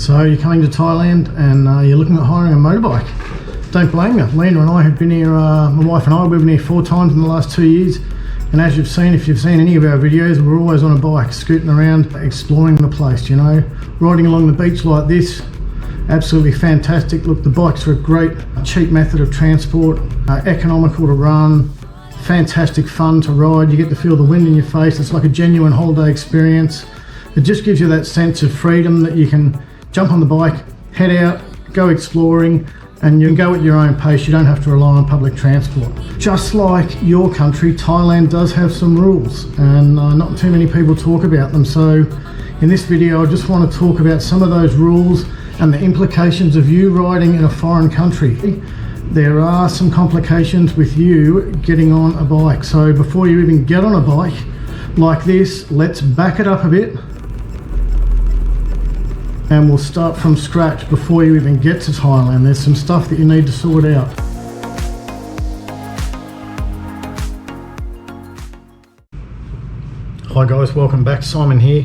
So you're coming to Thailand and you're looking at hiring a motorbike. Don't blame you. Lena and I have been here, my wife and I, we've been here 4 times in the last 2 years. And as you've seen, if you've seen any of our videos, we're always on a bike, scooting around, exploring the place, you know. Riding along the beach like this, absolutely fantastic. Look, the bikes are a great, cheap method of transport, economical to run, fantastic fun to ride. You get to feel the wind in your face. It's like a genuine holiday experience. It just gives you that sense of freedom that you can jump on the bike, head out, go exploring, and you can go at your own pace. You don't have to rely on public transport. Just like your country, Thailand does have some rules, and not too many people talk about them. So in this video, I just want to talk about some of those rules and the implications of you riding in a foreign country. There are some complications with you getting on a bike. So before you even get on a bike like this, let's back it up a bit. And we'll start from scratch before you even get to Thailand. There's some stuff that you need to sort out. Hi guys, welcome back. Simon here.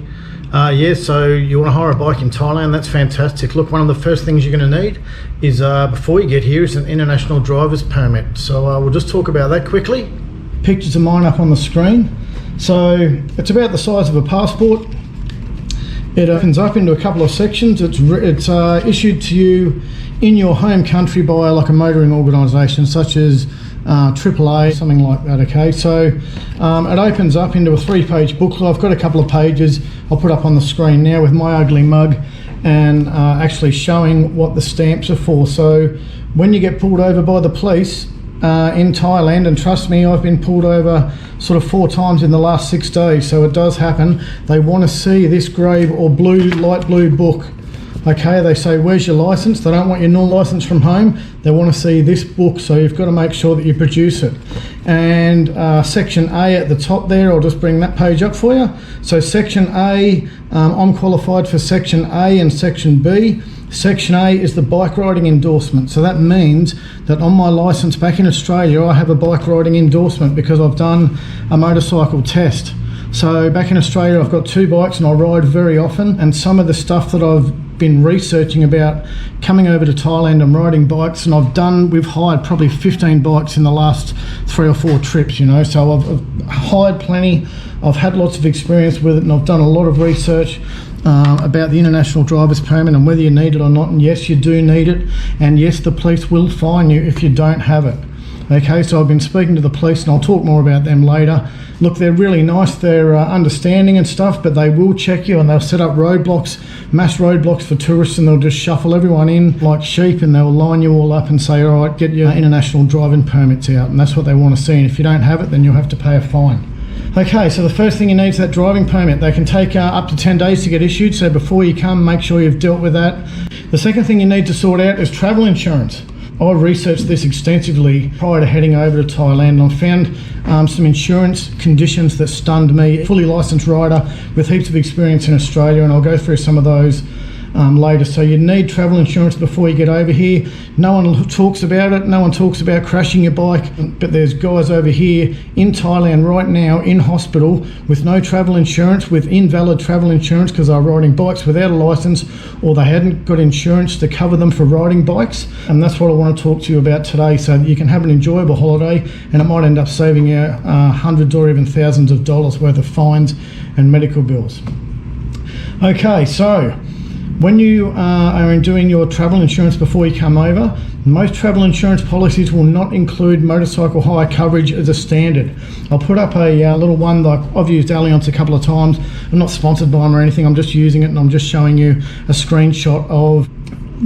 So you want to hire a bike in Thailand, that's fantastic. Look, one of the first things you're going to need is, before you get here, is an international driver's permit. So we'll just talk about that quickly. Pictures of mine up on the screen. So it's about the size of a passport. It opens up into a couple of sections. It's issued to you in your home country by like a motoring organisation such as AAA, something like that, okay? So it opens up into a 3-page booklet. I've got a couple of pages I'll put up on the screen now with my ugly mug and actually showing what the stamps are for. So when you get pulled over by the police in Thailand, and trust me, I've been pulled over sort of 4 times in the last 6 days, so it does happen. They want to see this grey or blue, light blue book. Okay, they say, where's your license? They don't want your normal license from home. They want to see this book, so you've got to make sure that you produce it. And section A at the top there, I'll just bring that page up for you. So section A, I'm qualified for section A and section B. Section A is the bike riding endorsement. So that means that on my license back in Australia, I have a bike riding endorsement because I've done a motorcycle test. So back in Australia, I've got 2 bikes and I ride very often, and some of the stuff that I've been researching about coming over to Thailand and riding bikes, and we've hired probably 15 bikes in the last 3 or 4 trips, you know. So I've hired plenty, I've had lots of experience with it, and I've done a lot of research about the international driver's permit and whether you need it or not. And yes, you do need it, and yes, the police will fine you if you don't have it. Okay, so I've been speaking to the police, and I'll talk more about them later. Look, they're really nice, they're understanding and stuff, but they will check you, and they'll set up roadblocks, mass roadblocks for tourists, and they'll just shuffle everyone in like sheep, and they'll line you all up and say, all right, get your international driving permits out, and that's what they want to see. And if you don't have it, then you'll have to pay a fine. Okay, so the first thing you need is that driving permit. They can take up to 10 days to get issued, so before you come, make sure you've dealt with that. The second thing you need to sort out is travel insurance. I researched this extensively prior to heading over to Thailand, and I found some insurance conditions that stunned me. Fully licensed rider with heaps of experience in Australia, and I'll go through some of those later. So you need travel insurance before you get over here. No one talks about it. No one talks about crashing your bike, but there's guys over here in Thailand right now in hospital with no travel insurance, with invalid travel insurance because they're riding bikes without a license, or they hadn't got insurance to cover them for riding bikes. And that's what I want to talk to you about today, so that you can have an enjoyable holiday, and it might end up saving you hundreds or even thousands of dollars worth of fines and medical bills. Okay, so when you are doing your travel insurance before you come over, most travel insurance policies will not include motorcycle hire coverage as a standard. I'll put up a little one that I've used Allianz a couple of times. I'm not sponsored by them or anything, I'm just using it, and I'm just showing you a screenshot of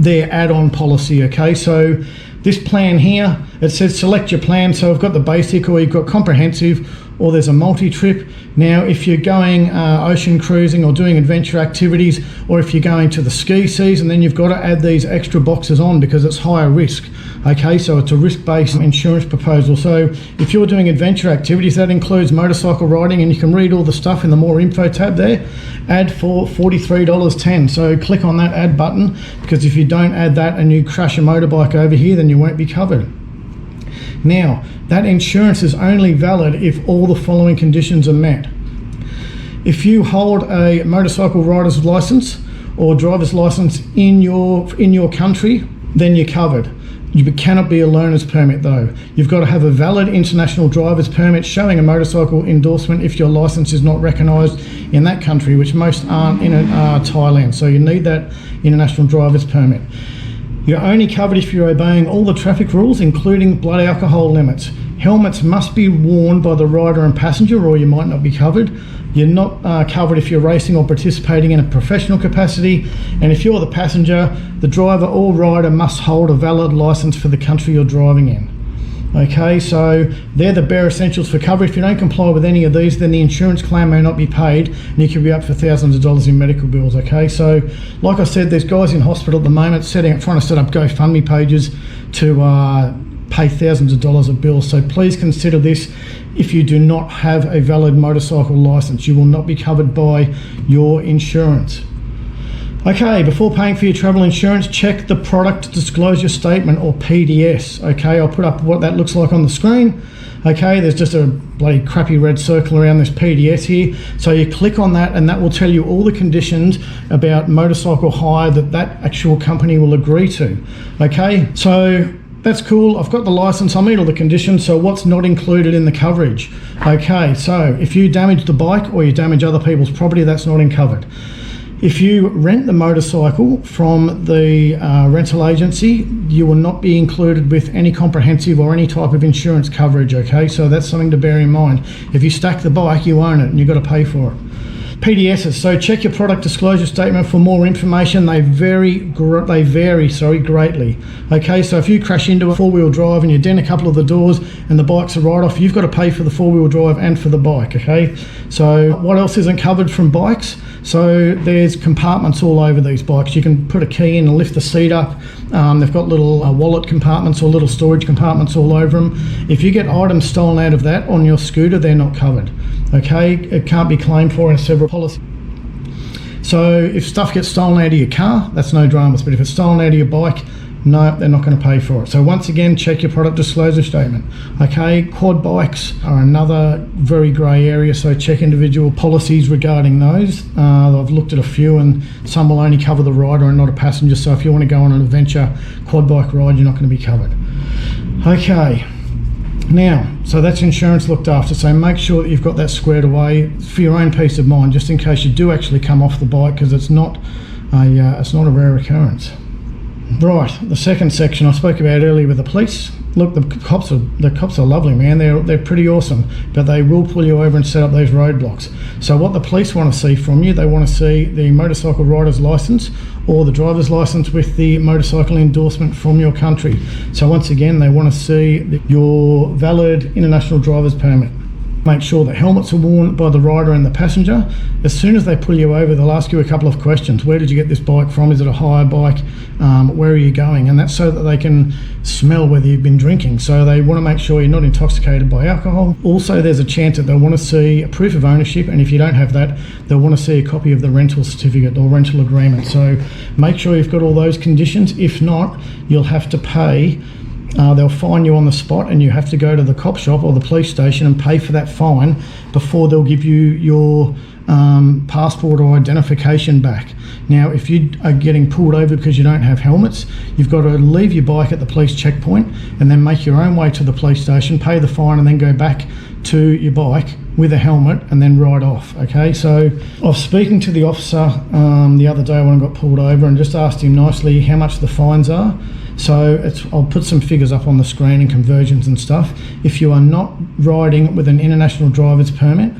their add-on policy, okay? So this plan here, it says select your plan. So I've got the basic, or you've got comprehensive, or there's a multi-trip. Now, if you're going ocean cruising or doing adventure activities, or if you're going to the ski season, then you've got to add these extra boxes on because it's higher risk. Okay, so it's a risk-based insurance proposal. So if you're doing adventure activities, that includes motorcycle riding, and you can read all the stuff in the more info tab there. Add for $43.10. So click on that add button, because if you don't add that and you crash a motorbike over here, then you won't be covered. Now, that insurance is only valid if all the following conditions are met. If you hold a motorcycle rider's license, or driver's license in your country, then you're covered. You cannot be a learner's permit though. You've got to have a valid international driver's permit showing a motorcycle endorsement if your license is not recognised in that country, which most aren't in Thailand. So you need that international driver's permit. You're only covered if you're obeying all the traffic rules, including blood alcohol limits. Helmets must be worn by the rider and passenger, or you might not be covered. You're not covered if you're racing or participating in a professional capacity. And if you're the passenger, the driver or rider must hold a valid license for the country you're driving in. Okay, so they're the bare essentials for cover. If you don't comply with any of these, then the insurance claim may not be paid and you could be up for thousands of dollars in medical bills. Okay, so like I said, there's guys in hospital at the moment trying to set up GoFundMe pages to pay thousands of dollars of bills. So please consider this. If you do not have a valid motorcycle license, you will not be covered by your insurance. Okay, before paying for your travel insurance, check the product disclosure statement, or PDS. Okay, I'll put up what that looks like on the screen. Okay, there's just a bloody crappy red circle around this PDS here. So you click on that and that will tell you all the conditions about motorcycle hire that actual company will agree to. Okay, so that's cool. I've got the license, I meet all the conditions, so what's not included in the coverage? Okay, so if you damage the bike or you damage other people's property, that's not covered. If you rent the motorcycle from the rental agency, you will not be included with any comprehensive or any type of insurance coverage, okay? So that's something to bear in mind. If you stack the bike, you own it and you've got to pay for it. PDSs, so check your product disclosure statement for more information. They vary greatly. Okay, so if you crash into a four-wheel drive and you dent a couple of the doors and the bike's a write-off, you've got to pay for the four-wheel drive and for the bike, okay? So what else isn't covered from bikes? So there's compartments all over these bikes. You can put a key in and lift the seat up. They've got little wallet compartments or little storage compartments all over them. If you get items stolen out of that on your scooter, they're not covered. Okay, it can't be claimed for in several policies. So if stuff gets stolen out of your car, that's no dramas. But if it's stolen out of your bike, no, they're not going to pay for it. So once again, check your product disclosure statement. Okay, quad bikes are another very grey area, so check individual policies regarding those. I've looked at a few and some will only cover the rider and not a passenger. So if you want to go on an adventure quad bike ride, you're not going to be covered. Okay. Now, so that's insurance looked after, so make sure that you've got that squared away for your own peace of mind, just in case you do actually come off the bike, because it's not a rare occurrence. Right, the second section I spoke about earlier with the police. Look, the cops are lovely, man. They're pretty awesome, but they will pull you over and set up those roadblocks. So what the police want to see from you, they want to see the motorcycle rider's license or the driver's license with the motorcycle endorsement from your country. So once again, they want to see your valid international driver's permit. Make sure that helmets are worn by the rider and the passenger. As soon as they pull you over, they'll ask you a couple of questions. Where did you get this bike from? Is it a hire bike? Where are you going? And that's so that they can smell whether you've been drinking. So they want to make sure you're not intoxicated by alcohol. Also, there's a chance that they'll want to see a proof of ownership, and if you don't have that, they'll want to see a copy of the rental certificate or rental agreement. So make sure you've got all those conditions. If not, you'll have to pay. They'll fine you on the spot, and you have to go to the cop shop or the police station and pay for that fine before they'll give you your passport or identification back. Now, if you are getting pulled over because you don't have helmets, you've got to leave your bike at the police checkpoint and then make your own way to the police station, pay the fine, and then go back to your bike with a helmet and then ride off. Okay, so I was speaking to the officer the other day when I got pulled over and just asked him nicely how much the fines are. So I'll put some figures up on the screen and conversions and stuff. If you are not riding with an international driver's permit,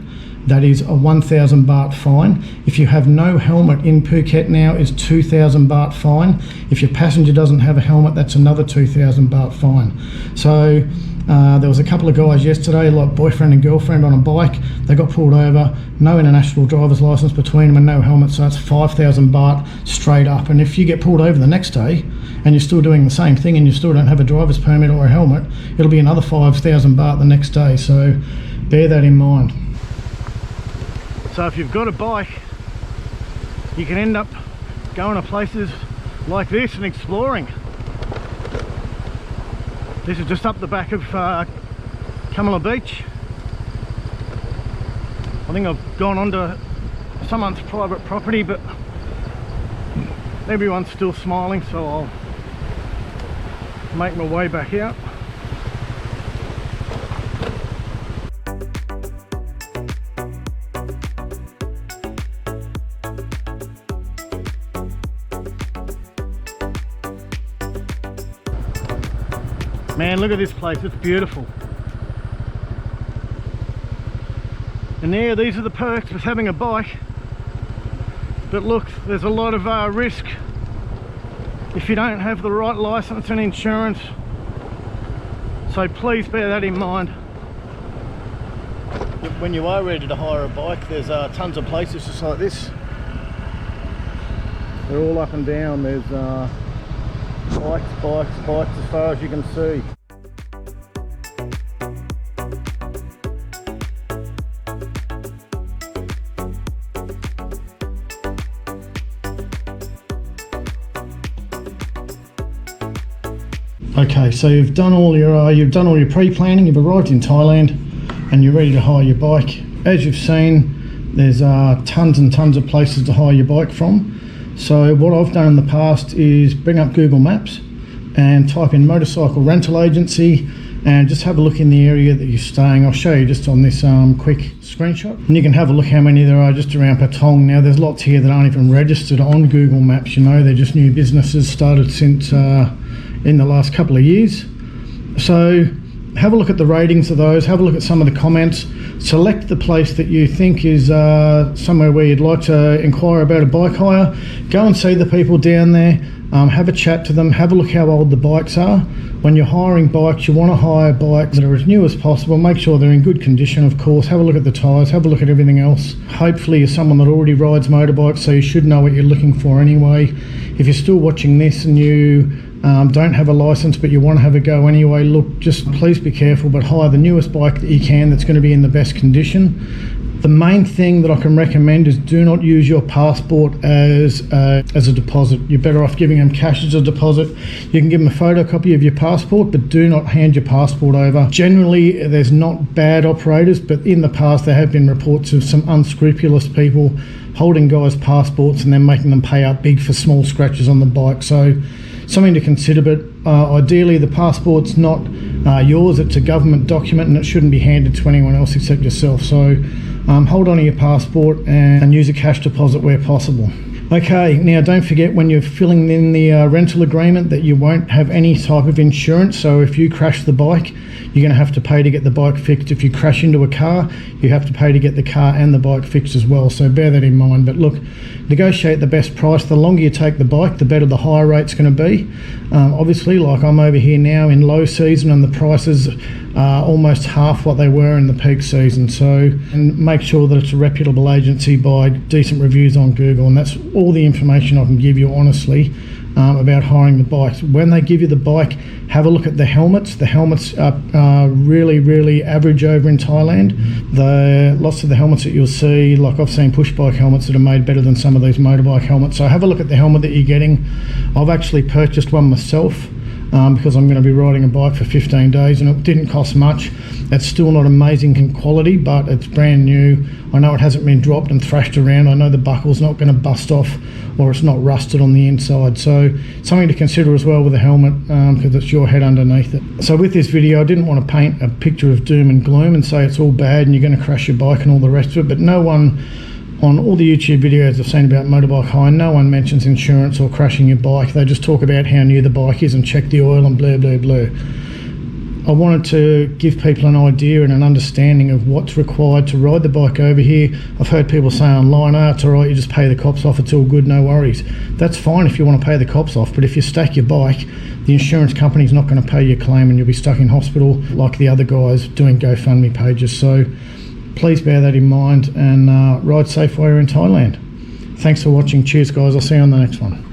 that is a 1,000 baht fine. If you have no helmet in Phuket now, is 2,000 baht fine. If your passenger doesn't have a helmet, that's another 2,000 baht fine. So there was a couple of guys yesterday, like boyfriend and girlfriend on a bike. They got pulled over, no international driver's license between them and no helmet, so it's 5,000 baht straight up. And if you get pulled over the next day and you're still doing the same thing and you still don't have a driver's permit or a helmet, it'll be another 5,000 baht the next day. So bear that in mind. So if you've got a bike, you can end up going to places like this and exploring. This is just up the back of Kamala Beach. I think I've gone onto someone's private property, but Everyone's still smiling, so I'll make my way back out. Man, look at this place, it's beautiful. And there, these are the perks with having a bike. But look, there's a lot of risk if you don't have the right license and insurance. So please bear that in mind. When you are ready to hire a bike, there's tons of places just like this. They're all up and down. There's bikes as far as you can see. Okay, so you've done all your pre-planning, you've arrived in Thailand and you're ready to hire your bike. As you've seen, there's tons and tons of places to hire your bike from. So what I've done in the past is bring up Google Maps and type in motorcycle rental agency and just have a look in the area that you're staying. I'll show you just on this quick screenshot, and you can have a look how many there are just around Patong. Now there's lots here that aren't even registered on Google Maps, you know, they're just new businesses started since in the last couple of years. So have a look at the ratings of those, have a look at some of the comments, select the place that you think is somewhere where you'd like to inquire about a bike hire. Go and see the people down there, have a chat to them, have a look how old the bikes are. When you're hiring bikes, you want to hire bikes that are as new as possible. Make sure they're in good condition, of course. Have a look at the tyres, have a look at everything else. Hopefully you're someone that already rides motorbikes, so you should know what you're looking for anyway. If you're still watching this and you don't have a license but you want to have a go anyway, look, just please be careful, but hire the newest bike that you can that's going to be in the best condition. The main thing that I can recommend is do not use your passport as a deposit. You're better off giving them cash as a deposit. You can give them a photocopy of your passport, but do not hand your passport over. Generally, there's not bad operators, but in the past there have been reports of some unscrupulous people holding guys' passports and then making them pay out big for small scratches on the bike. So something to consider, but ideally the passport's not yours, it's a government document and it shouldn't be handed to anyone else except yourself. So hold on to your passport and use a cash deposit where possible. Okay, now don't forget when you're filling in the rental agreement that you won't have any type of insurance. So if you crash the bike, you're going to have to pay to get the bike fixed. If you crash into a car, you have to pay to get the car and the bike fixed as well. So bear that in mind. But look, negotiate the best price. The longer you take the bike, the better the hire rate's going to be. Obviously, like I'm over here now in low season and the prices are almost half what they were in the peak season. So, and make sure that it's a reputable agency by decent reviews on Google. And that's all the information I can give you, honestly, about hiring the bikes. When they give you the bike, have a look at the helmets. The helmets are really average over in Thailand. Lots of the helmets that you'll see, like I've seen push bike helmets that are made better than some of these motorbike helmets. So have a look at the helmet that you're getting. I've actually purchased one myself because I'm going to be riding a bike for 15 days and it didn't cost much. It's still not amazing in quality, but it's brand new. I know it hasn't been dropped and thrashed around. I know the buckle's not going to bust off or it's not rusted on the inside. So something to consider as well with the helmet, because it's your head underneath it. So with this video, I didn't want to paint a picture of doom and gloom and say it's all bad and you're going to crash your bike and all the rest of it, but no one, on all the YouTube videos I've seen about motorbike hire, no one mentions insurance or crashing your bike. They just talk about how new the bike is and check the oil and blah blah blah. I wanted to give people an idea and an understanding of what's required to ride the bike over here. I've heard people say online, oh, it's all right, you just pay the cops off, it's all good, no worries. That's fine if you want to pay the cops off, but if you stack your bike, the insurance company's not going to pay your claim and you'll be stuck in hospital like the other guys doing GoFundMe pages. So please bear that in mind and ride safe while you're in Thailand. Thanks for watching. Cheers guys, I'll see you on the next one.